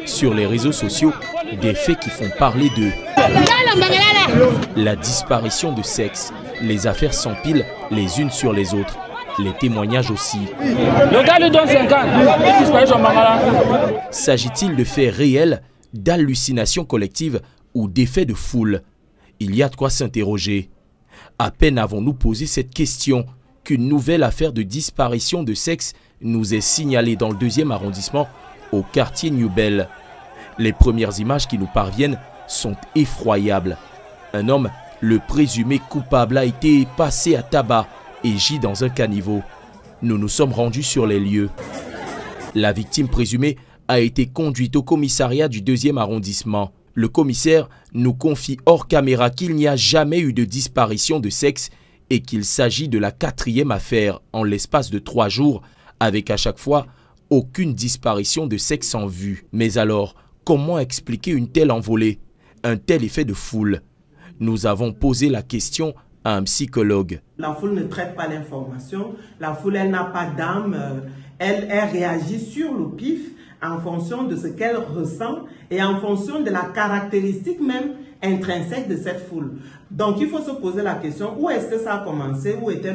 Sur les réseaux sociaux, des faits qui font parler d'eux. La disparition de sexe, les affaires s'empilent les unes sur les autres. Les témoignages aussi. Le gars lui donne 5 ans. Il disparaît son mangala. S'agit-il de faits réels, d'hallucinations collectives ou d'effets de foule? Il y a de quoi s'interroger. À peine avons-nous posé cette question qu'une nouvelle affaire de disparition de sexe nous est signalée dans le 2e arrondissement au quartier New Bell. Les premières images qui nous parviennent sont effroyables. Un homme, le présumé coupable, a été passé à tabac et gît dans un caniveau. Nous nous sommes rendus sur les lieux. La victime présumée a été conduite au commissariat du 2e arrondissement. Le commissaire nous confie hors caméra qu'il n'y a jamais eu de disparition de sexe et qu'il s'agit de la 4e affaire en l'espace de 3 jours, avec à chaque fois aucune disparition de sexe en vue. Mais alors, comment expliquer une telle envolée, un tel effet de foule? Nous avons posé la question à un psychologue. La foule ne traite pas l'information, la foule elle n'a pas d'âme, elle réagit sur le pif en fonction de ce qu'elle ressent et en fonction de la caractéristique même intrinsèque de cette foule. Donc il faut se poser la question, où est-ce que ça a commencé, où était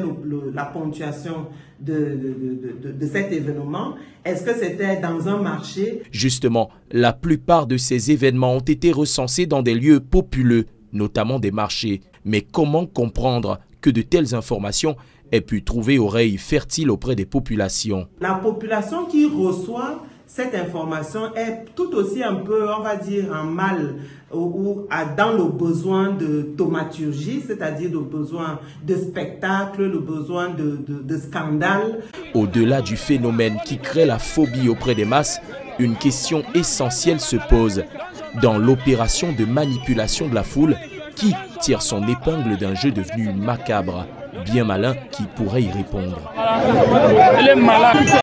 la ponctuation de cet événement? Est-ce que c'était dans un marché? Justement, la plupart de ces événements ont été recensés dans des lieux populeux, notamment des marchés. Mais comment comprendre que de telles informations aient pu trouver oreille fertile auprès des populations? La population qui reçoit cette information est tout aussi un peu, on va dire, en mal ou dans le besoin de thaumaturgie, c'est-à-dire le besoin de spectacle, le besoin de scandale. Au-delà du phénomène qui crée la phobie auprès des masses, une question essentielle se pose. Dans l'opération de manipulation de la foule, qui tire son épingle d'un jeu devenu macabre? Bien malin qui pourrait y répondre. Il est malade.